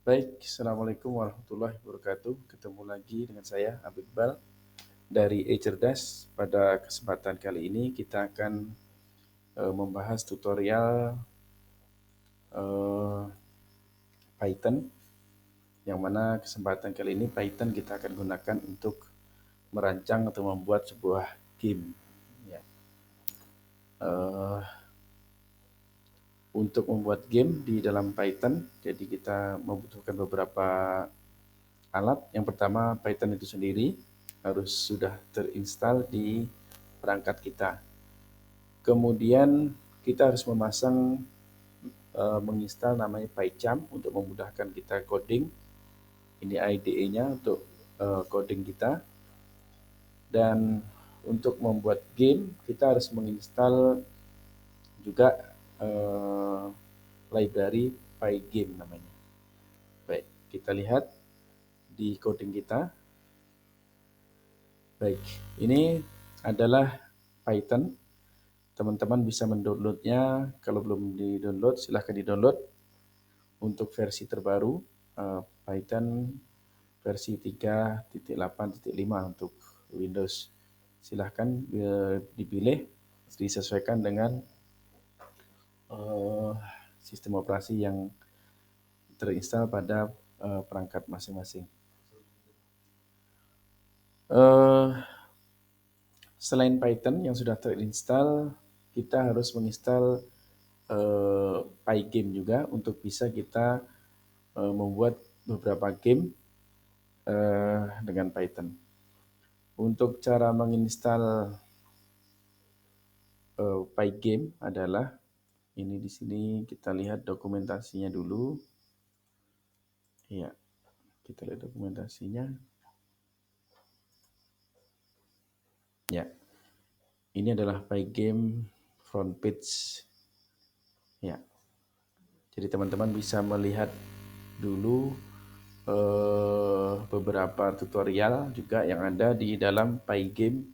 Baik, Assalamualaikum warahmatullahi wabarakatuh. Ketemu lagi dengan saya, Habib Iqbal, dari E-Cerdas. Pada kesempatan kali ini kita akan membahas tutorial eh, Python, yang mana kesempatan kali ini Python kita akan gunakan untuk merancang atau membuat sebuah game. Ya. Eh, untuk membuat game di dalam Python, jadi kita membutuhkan beberapa alat. Yang pertama, Python itu sendiri harus sudah terinstall di perangkat kita. Kemudian kita harus menginstal namanya PyCharm untuk memudahkan kita coding. Ini IDE-nya untuk coding kita. Dan untuk membuat game kita harus menginstal juga library Pygame namanya. Baik, kita lihat di coding kita. Baik, ini adalah Python. Teman-teman bisa mendownloadnya. Kalau belum di-download, silahkan di-download untuk versi terbaru Python versi 3.8.5 untuk Windows. Silahkan dipilih, disesuaikan dengan sistem operasi yang terinstall pada perangkat masing-masing. Selain Python yang sudah terinstall, kita harus menginstal Pygame juga untuk bisa kita membuat beberapa game dengan Python. Untuk cara menginstal Pygame adalah ini di sini kita lihat dokumentasinya dulu. Ya, kita lihat dokumentasinya. Ya, ini adalah Pygame front page. Ya, jadi teman-teman bisa melihat dulu beberapa tutorial juga yang ada di dalam Pygame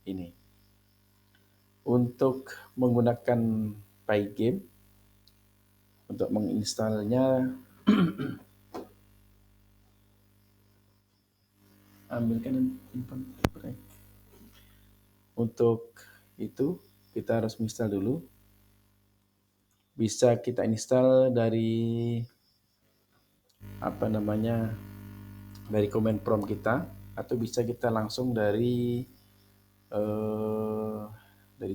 ini. Untuk menggunakan Pygame, untuk menginstalnya, ambilkan simpan. Untuk itu kita harus install dulu. Bisa kita install dari dari command prompt kita, atau bisa kita langsung dari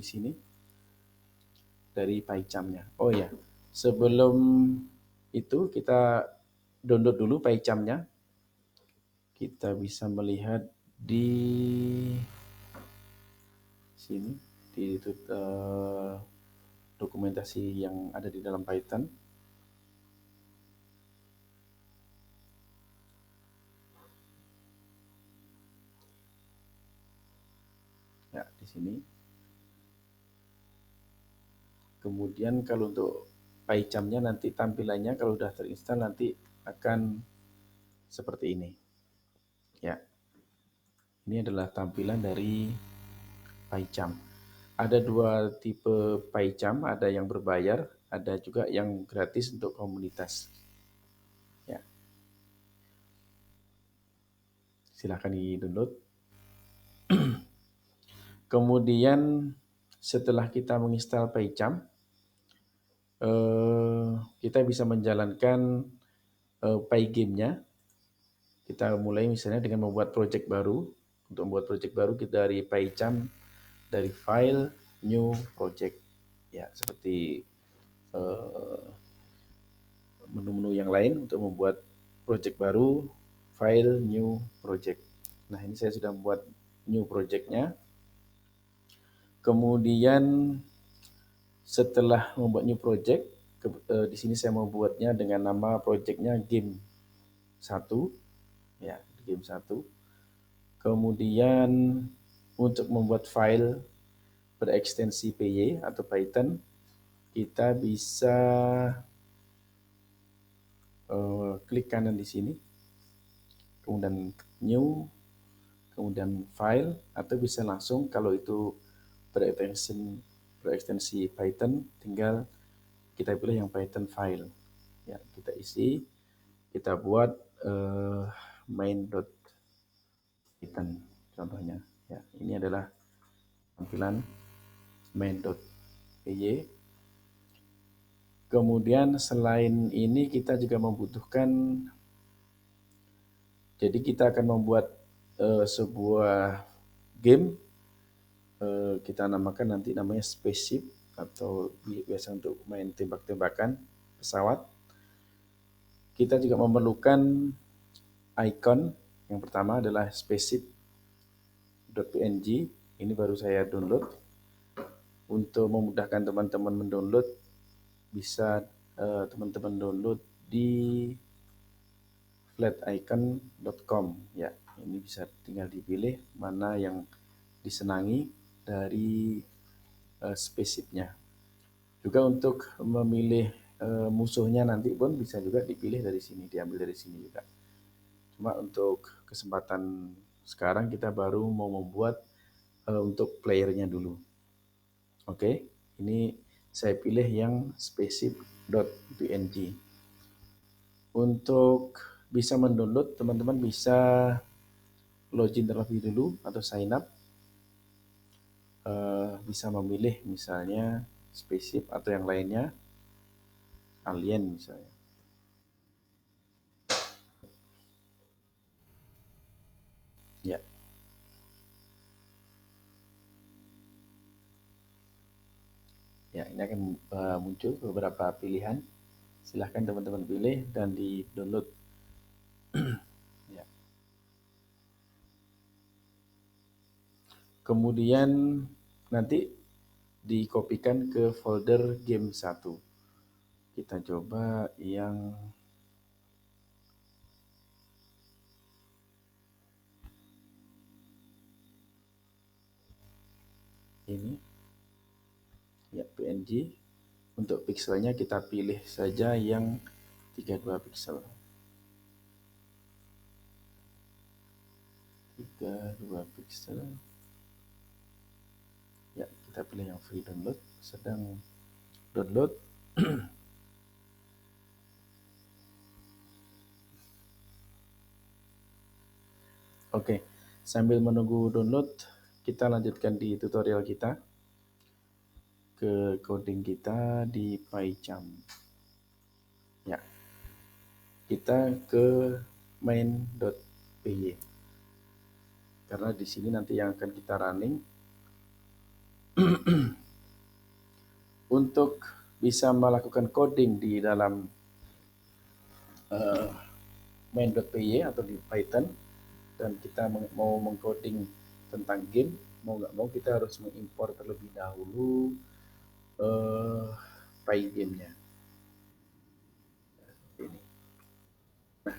sini, dari PyCharm-nya. Oh ya, sebelum itu kita download dulu PyCharm-nya. Kita bisa melihat di sini, di dokumentasi yang ada di dalam Python. Ya, di sini. Kemudian kalau untuk PyCharm-nya nanti tampilannya kalau sudah terinstall nanti akan seperti ini. Ya. Ini adalah tampilan dari PyCharm. Ada dua tipe PyCharm, ada yang berbayar, ada juga yang gratis untuk komunitas. Ya. Silahkan di-download. Kemudian setelah kita menginstal PyCharm, kita bisa menjalankan Pygame-nya. Kita mulai misalnya dengan membuat project baru. Untuk membuat project baru kita dari PyCharm, dari file, new project. Ya, seperti menu-menu yang lain untuk membuat project baru, file, new project. Nah, ini saya sudah membuat new project-nya. Kemudian setelah membuat new project, di sini saya membuatnya dengan nama project-nya game 1. Ya, game 1. Kemudian untuk membuat file berekstensi PY atau Python, kita bisa klik kanan di sini, kemudian new, kemudian file, atau bisa langsung kalau itu berekstensi Python, tinggal kita pilih yang Python file. Ya, kita isi. kita buat main.python contohnya. Ya, ini adalah tampilan main.py. Kemudian selain ini kita juga membutuhkan, jadi kita akan membuat sebuah game, kita namakan nanti namanya spaceship atau biasa untuk main tembak-tembakan pesawat. Kita juga memerlukan icon. Yang pertama adalah spaceship.png. Ini baru saya download. Untuk memudahkan teman-teman mendownload, bisa teman-teman download di flaticon.com. Ya, ini bisa tinggal dipilih mana yang disenangi dari spaceshipnya. Juga untuk memilih musuhnya nanti pun bisa juga dipilih dari sini, diambil dari sini juga. Cuma untuk kesempatan sekarang kita baru mau membuat untuk playernya dulu. Oke, ini saya pilih yang spaceship.png. Untuk bisa mendownload, teman-teman bisa login terlebih dulu atau sign up. Bisa memilih misalnya spaceship atau yang lainnya, alien misalnya. Ya. Ya, ini akan muncul beberapa pilihan. Silahkan teman-teman pilih dan di-download. Ya. Kemudian nanti dikopikan ke folder game 1. Kita coba yang ini. Ya, PNG. Untuk pixelnya kita pilih saja yang 32 pixel. 32 pixel. Ya, kita pilih yang free download. Sedang download. Oke, sambil menunggu download, kita lanjutkan di tutorial kita ke coding kita di PyCharm. Ya, kita ke main.py. Karena di sini nanti yang akan kita running. Untuk bisa melakukan coding di dalam main.py atau di Python, dan kita mau mengcoding tentang game, mau nggak mau kita harus mengimpor terlebih dahulu Pygame-nya. Ini. Nah,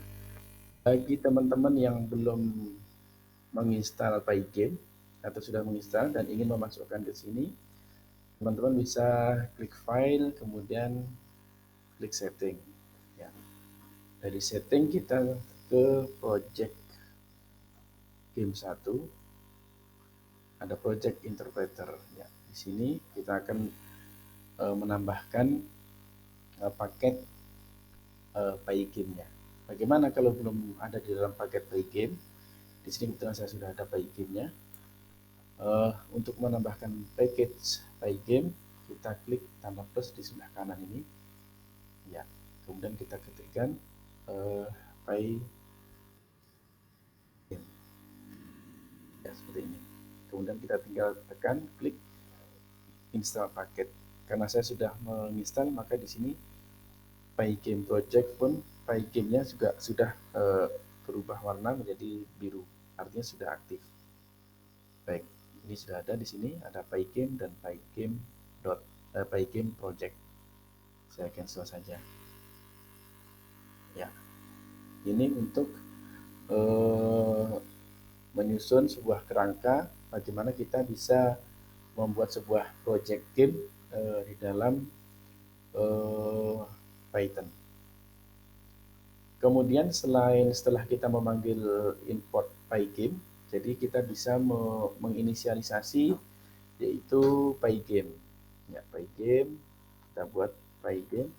bagi teman-teman yang belum menginstal Pygame atau sudah menginstal dan ingin memasukkan ke sini, teman-teman bisa klik file, kemudian klik setting. Ya. Dari setting kita ke project game 1, ada project interpreter. Ya, di sini kita akan menambahkan paket Pygame-nya. Bagaimana kalau belum ada di dalam paket Pygame? Di sini kebetulan saya sudah ada Pygame-nya. Untuk menambahkan package Pygame, kita klik tanda plus di sebelah kanan ini. Ya, kemudian kita ketikkan Pygame. Ya, seperti ini. Kemudian kita tinggal tekan klik install paket. Karena saya sudah menginstal, maka di sini Pygame project pun Pygame-nya juga sudah berubah warna menjadi biru. Artinya sudah aktif. Baik, ini sudah ada di sini, ada Pygame dan Pygame project. Saya cancel saja. Ya, ini untuk menyusun sebuah kerangka bagaimana kita bisa membuat sebuah project game di dalam Python. Kemudian setelah kita memanggil import Pygame, jadi kita bisa menginisialisasi yaitu Pygame. Ya, Pygame, kita buat Pygame.init.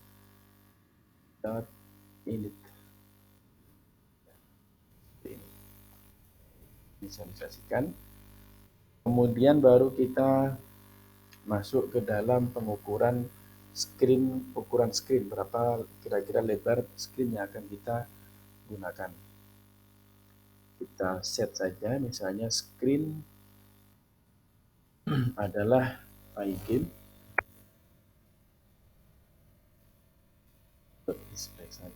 visualisasikan. Kemudian baru kita masuk ke dalam pengukuran ukuran screen, berapa kira-kira lebar screen yang akan kita gunakan. Kita set saja, misalnya screen adalah pygame display saja.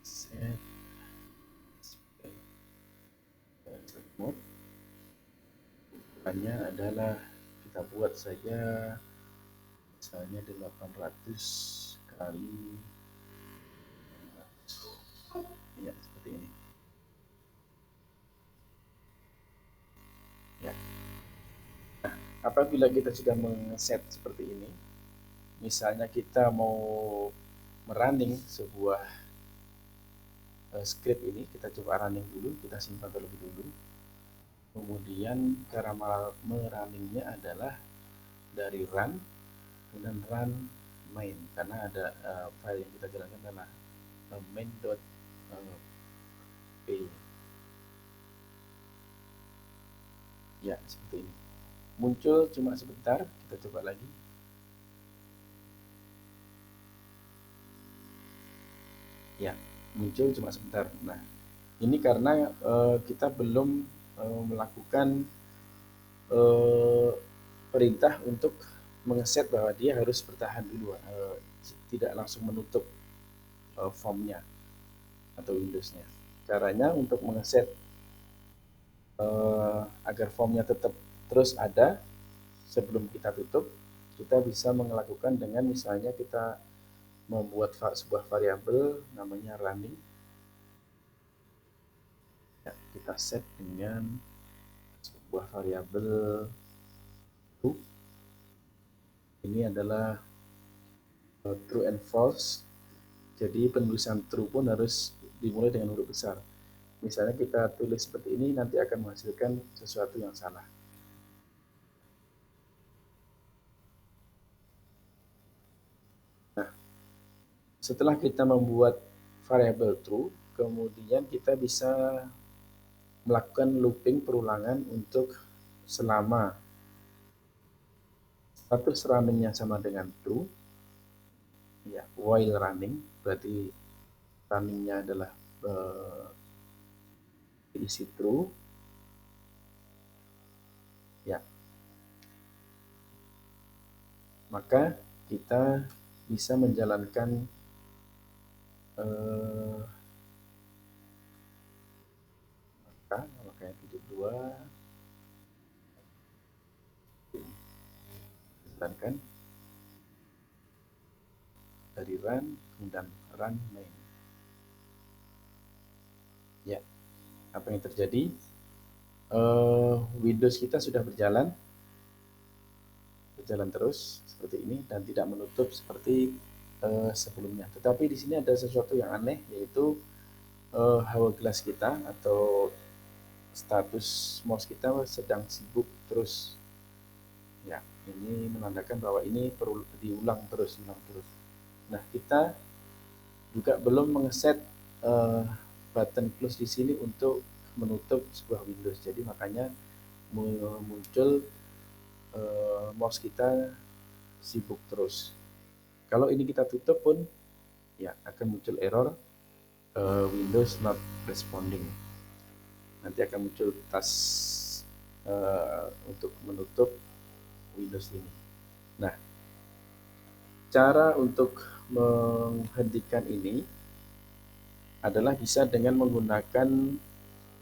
Set display mode. Ukurannya adalah kita buat saja misalnya 800 kali ya, seperti ini ya. Nah, apabila kita sudah men-set seperti ini, misalnya kita mau merunning sebuah script ini, kita coba running dulu, kita simpan terlebih dulu. Kemudian cara merunningnya adalah dari run kemudian run main, karena ada file yang kita jalankan adalah main.py. Ya, seperti ini. Muncul cuma sebentar, kita coba lagi. Ya, muncul cuma sebentar. Nah, ini karena kita belum melakukan perintah untuk mengeset bahwa dia harus bertahan dulu, tidak langsung menutup formnya atau Windows-nya. Caranya untuk mengeset agar formnya tetap terus ada sebelum kita tutup, kita bisa melakukan dengan misalnya kita membuat sebuah variabel namanya running. Ya, kita set dengan sebuah variabel true. Ini adalah true and false. Jadi penulisan true pun harus dimulai dengan huruf besar. Misalnya kita tulis seperti ini, nanti akan menghasilkan sesuatu yang salah. Nah, setelah kita membuat variabel true, kemudian kita bisa melakukan looping perulangan untuk selama status runningnya sama dengan true, ya, while running, berarti runningnya adalah diisi true, ya, maka kita bisa menjalankan maka yang titik 2 jalankan dari run kemudian run main. Ya, apa yang terjadi? Windows kita sudah berjalan terus seperti ini dan tidak menutup seperti sebelumnya. Tetapi di sini ada sesuatu yang aneh, yaitu hourglass kita atau status mouse kita sedang sibuk terus. Ya, ini menandakan bahwa ini perlu diulang terus. Nah, kita juga belum mengeset button close di sini untuk menutup sebuah Windows. Jadi makanya muncul mouse kita sibuk terus. Kalau ini kita tutup pun ya akan muncul error Windows not responding. Nanti akan muncul task untuk menutup Windows ini. Nah, cara untuk menghentikan ini adalah bisa dengan menggunakan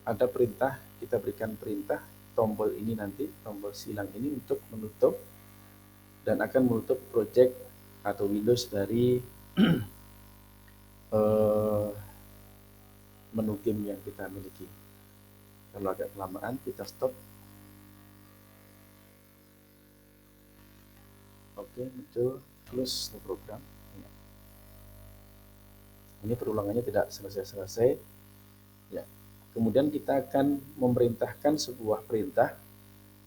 ada perintah, kita berikan perintah tombol ini nanti, tombol silang ini untuk menutup dan akan menutup project atau Windows dari menu game yang kita miliki. Kalau agak kelamaan kita stop. Oke, muncul close the program. Ini perulangannya tidak selesai-selesai. Ya. Kemudian kita akan memerintahkan sebuah perintah,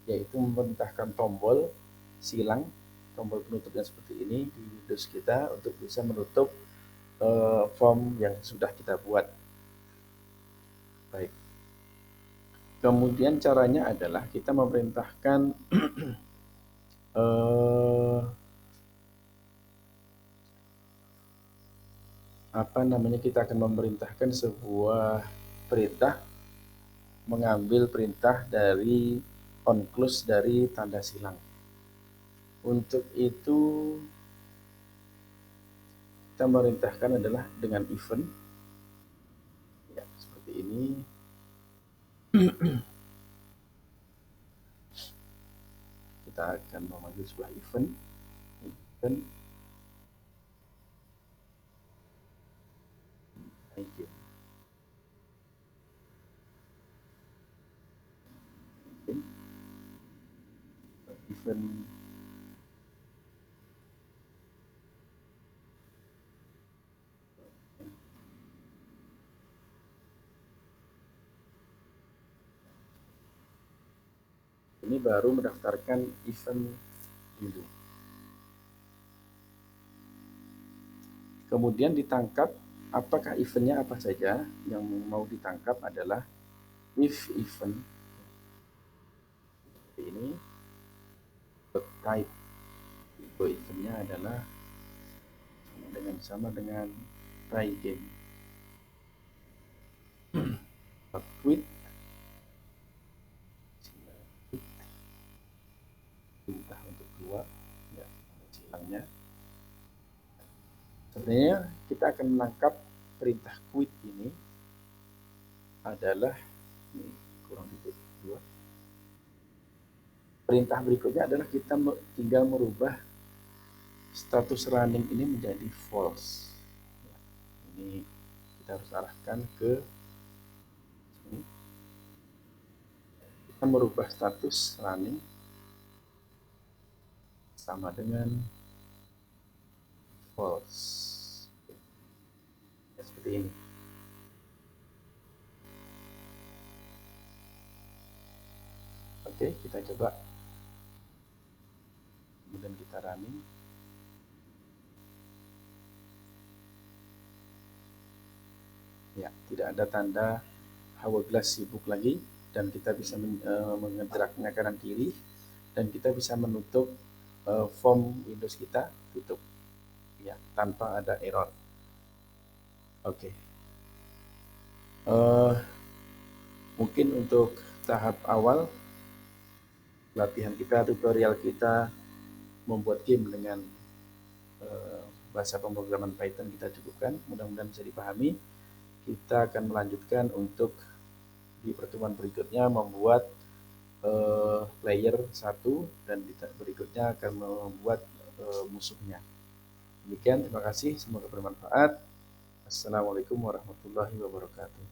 yaitu memerintahkan tombol silang, tombol penutupnya seperti ini di Windows kita untuk bisa menutup form yang sudah kita buat. Baik. Kemudian caranya adalah kita memerintahkan eh, apa namanya, kita akan memerintahkan sebuah perintah, mengambil perintah dari on-close dari tanda silang. Untuk itu kita memerintahkan adalah dengan event, ya, seperti ini. Kita akan memanggil sebuah event, event again. Event ini baru mendaftarkan event dulu. Kemudian ditangkap apakah eventnya apa saja. Yang mau ditangkap adalah if event ini, type tipe eventnya adalah sama dengan try game. Quit, perintah untuk keluar, ya, silangnya. Sebenarnya kita akan menangkap perintah quit ini adalah ini, kurang titik dua. Perintah berikutnya adalah kita tinggal merubah status running ini menjadi false. Ya, ini kita harus arahkan ke sini. Kita merubah status running sama dengan false. Ya, seperti ini. Oke, kita coba. Kemudian kita running. Ya, tidak ada tanda hourglass sibuk lagi, dan kita bisa menggeraknya kanan kiri, dan kita bisa menutup form Windows kita, tutup, ya, tanpa ada error. Oke. Mungkin untuk tahap awal latihan kita, tutorial kita membuat game dengan bahasa pemrograman Python kita cukupkan. Mudah-mudahan bisa dipahami. Kita akan melanjutkan untuk di pertemuan berikutnya membuat player 1, dan berikutnya akan membuat musuhnya. Demikian, terima kasih, semoga bermanfaat. Assalamualaikum warahmatullahi wabarakatuh.